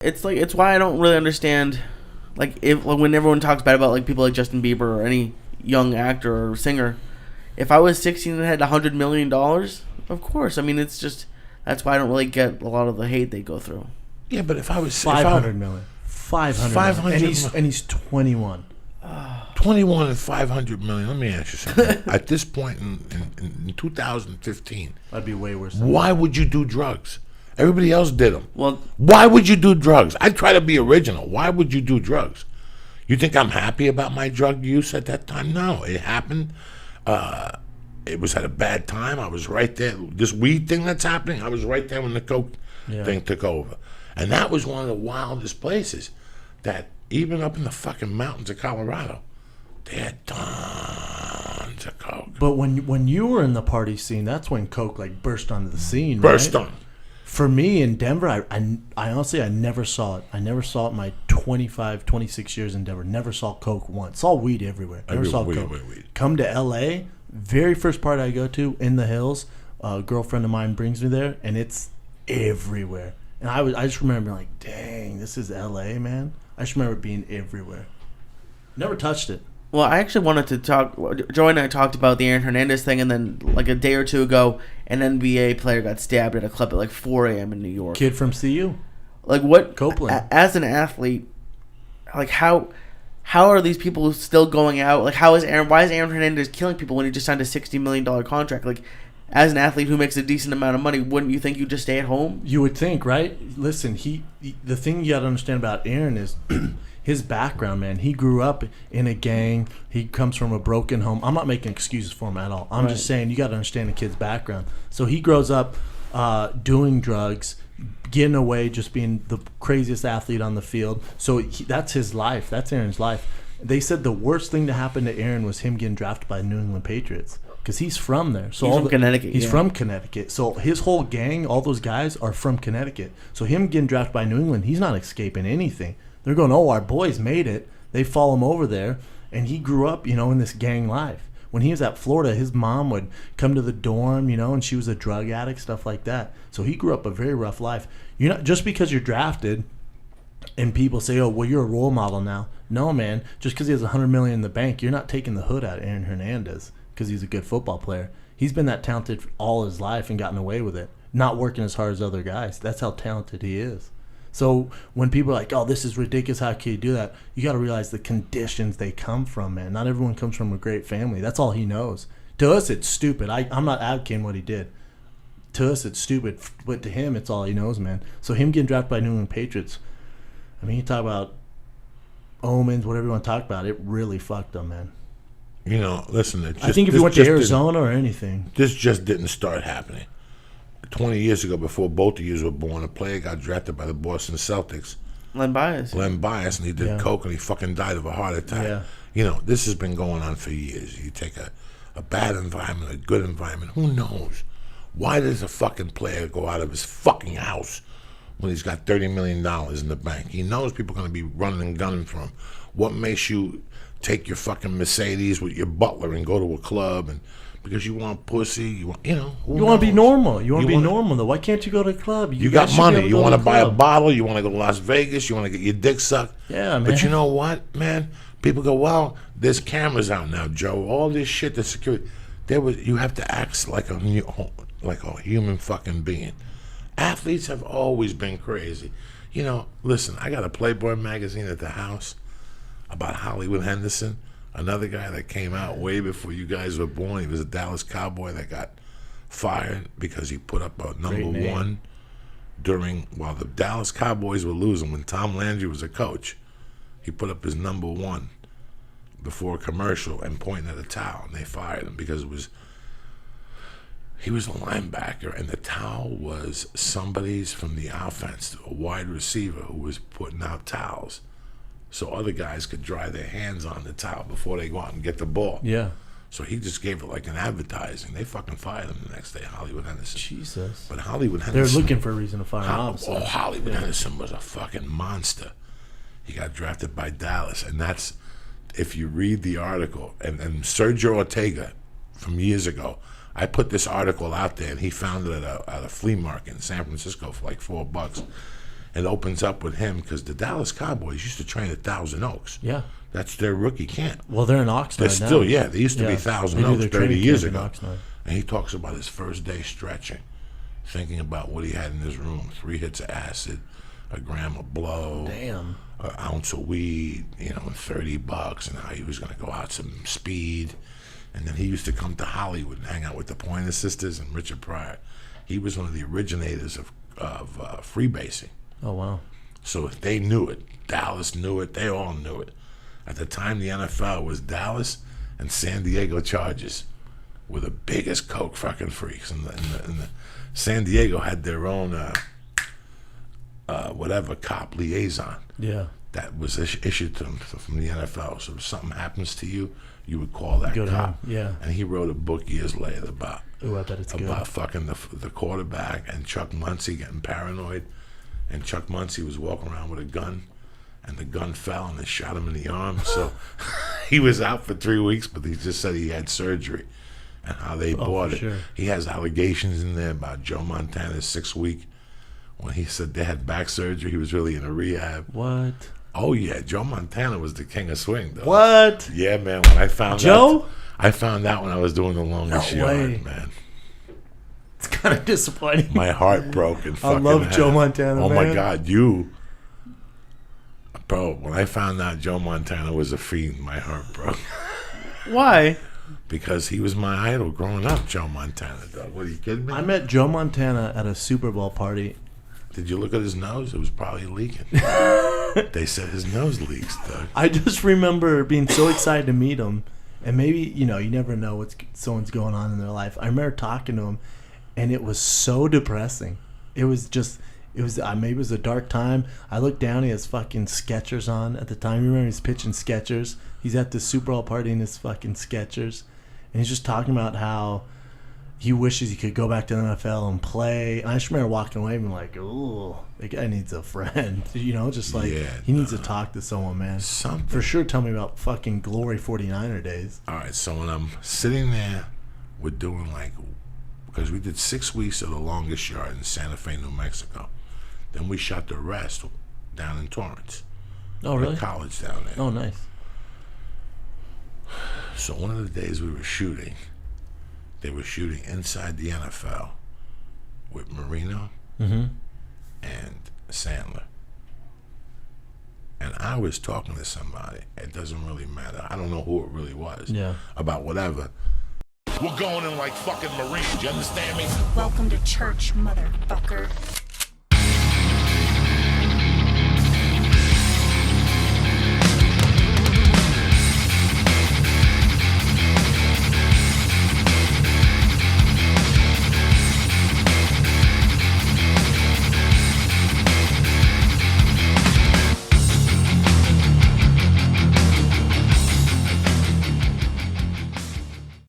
It's why I don't really understand, when everyone talks bad about like people like Justin Bieber or any young actor or singer. If I was 16 and had $100 million, of course. I mean, it's just that's why I don't really get a lot of the hate they go through. Yeah, but if I was 500 million, 500 million. And he's 21. 21 and 500 million. Let me ask you something. At this point in 2015, That'd be way worse. Why would you do drugs? Everybody else did them. Well, why would you do drugs? I try to be original. Why would you do drugs? You think I'm happy about my drug use at that time? No, it happened. It was at a bad time. I was right there. This weed thing that's happening, I was right there when the coke thing took over. And that was one of the wildest places that even up in the fucking mountains of Colorado, they had tons of coke. But when you were in the party scene, that's when coke like burst onto the scene, Burst right? on. For me in Denver, I honestly, I never saw it. I never saw it in my 25, 26 years in Denver. Never saw coke once. Saw weed everywhere. Never saw coke. Weed. Come to L.A., very first party I go to, in the hills, a girlfriend of mine brings me there, and it's everywhere. And I just remember like, dang, this is L.A., man. I just remember it being everywhere. Never touched it. Well, I actually wanted to talk. Joey and I talked about the Aaron Hernandez thing, and then like a day or two ago, an NBA player got stabbed at a club at like 4 a.m. in New York. Kid from CU. Like what? Copeland. As an athlete, like how are these people still going out? Like why is Aaron Hernandez killing people when he just signed a $60 million contract? Like as an athlete who makes a decent amount of money, wouldn't you think you'd just stay at home? You would think, right? Listen, the thing you got to understand about Aaron is his background, man. He grew up in a gang. He comes from a broken home. I'm not making excuses for him at all. I'm just saying you got to understand the kid's background. So he grows up doing drugs, getting away, just being the craziest athlete on the field. So that's his life. That's Aaron's life. They said the worst thing to happen to Aaron was him getting drafted by the New England Patriots. Because he's from there. So he's from Connecticut. He's from Connecticut. So his whole gang, all those guys, are from Connecticut. So him getting drafted by New England, he's not escaping anything. They're going, oh, our boys made it. They follow him over there. And he grew up, in this gang life. When he was at Florida, his mom would come to the dorm, and she was a drug addict, stuff like that. So he grew up a very rough life. You're not just because you're drafted and people say, oh, well, you're a role model now. No, man. Just because he has $100 million in the bank, you're not taking the hood out of Aaron Hernandez because he's a good football player. He's been that talented all his life and gotten away with it, not working as hard as other guys. That's how talented he is. So when people are like, oh, this is ridiculous, how can you do that? You got to realize the conditions they come from, man. Not everyone comes from a great family. That's all he knows. To us, it's stupid. I'm not advocating what he did. To us, it's stupid. But to him, it's all he knows, man. So him getting drafted by New England Patriots, I mean, you talk about omens, whatever you want to talk about, it really fucked him, man. Listen. I think if you went to Arizona or anything. This just didn't start happening. 20 years ago, before both of you were born, a player got drafted by the Boston Celtics. Len Bias, and he did coke, and he fucking died of a heart attack. Yeah. This has been going on for years. You take a bad environment, a good environment. Who knows? Why does a fucking player go out of his fucking house when he's got $30 million in the bank? He knows people are going to be running and gunning for him. What makes you take your fucking Mercedes with your butler and go to a club because you want pussy? You want to be normal. You want to be normal, though. Why can't you go to a club? You got money. You want to buy a bottle. You want to go to Las Vegas. You want to get your dick sucked. Yeah, man. But you know what, man? People go, well, there's cameras out now, Joe. All this shit, the security. You have to act like a human fucking being. Athletes have always been crazy. Listen, I got a Playboy magazine at the house about Hollywood Henderson, another guy that came out way before you guys were born. He was a Dallas Cowboy that got fired because he put up a number one while the Dallas Cowboys were losing. When Tom Landry was a coach, he put up his number one before a commercial and pointing at a towel, and they fired him because he was a linebacker, and the towel was somebody's from the offense, a wide receiver who was putting out towels so other guys could dry their hands on the towel before they go out and get the ball. Yeah. So he just gave it like an advertising. They fucking fired him the next day, Hollywood Henderson. Jesus. But Hollywood Henderson... They're looking for a reason to fire him. Hollywood Henderson was a fucking monster. He got drafted by Dallas, and that's... If you read the article, and Sergio Ortega from years ago, I put this article out there, and he found it at a flea market in San Francisco for like $4. it opens up with him because the Dallas Cowboys used to train at Thousand Oaks. Yeah. That's their rookie camp. Well, they're in Oxnard They're now. still, yeah, they used to be Yeah. Thousand They do Oaks their 30 training years camp in ago. Oxnard. And he talks about his first day stretching, thinking about what he had in his room: 3 hits of acid, a gram of blow, Damn. an ounce of weed, and $30, and how he was going to go out some speed. And then he used to come to Hollywood and hang out with the Pointer Sisters and Richard Pryor. He was one of the originators of freebasing. Oh, wow. So they knew it. Dallas knew it. They all knew it. At the time, the NFL was Dallas and San Diego Chargers were the biggest coke fucking freaks. And the San Diego had their own whatever cop liaison Yeah. that was issued to them from the NFL. So if something happens to you, you would call that Go to cop. him, yeah. And he wrote a book years later about Ooh, I bet it's good. fucking the quarterback and Chuck Muncie getting paranoid. And Chuck Muncie was walking around with a gun, and the gun fell and they shot him in the arm. So he was out for 3 weeks, but he just said he had surgery. And how they bought for it. sure. He has allegations in there about Joe Montana's 6 week. When he said they had back surgery, he was really in a rehab. What? Oh yeah, Joe Montana was the king of swing, though. What? Yeah, man. When I found Joe? I found out when I was doing the longest No way. yard, man. It's kind of disappointing. My heart broke and I fucking love had- Joe Montana, Oh my man. God, bro. When I found out Joe Montana was a fiend, my heart broke Why? because he was my idol growing up. Joe Montana, dog. What, are you kidding me? I met Joe Montana at a Super Bowl party. Did you look at his nose? It was probably leaking. They said his nose leaks, dog. I just remember being so excited to meet him, and maybe you never know what someone's going on in their life. I remember talking to him, and it was so depressing. It was maybe it was a dark time. I looked down, he has fucking Skechers on at the time. You remember he's pitching Skechers. He's at the Super Bowl party in his fucking Skechers, and he's just talking about how he wishes he could go back to the NFL and play. And I just remember walking away and being like, "Ooh, the guy needs a friend." Just like he needs to talk to someone, man. Something. For sure, tell me about fucking glory 49er days. All right, so when I'm sitting there, we're doing because we did 6 weeks of the longest yard in Santa Fe, New Mexico. Then we shot the rest down in Torrance. Oh, really? At college down there. Oh, nice. So one of the days we were shooting, they were shooting inside the NFL with Marino and Sandler. And I was talking to somebody. It doesn't really matter. I don't know who it really was. Yeah. About whatever. We're going in like fucking Marines. You understand me? Welcome to church, motherfucker.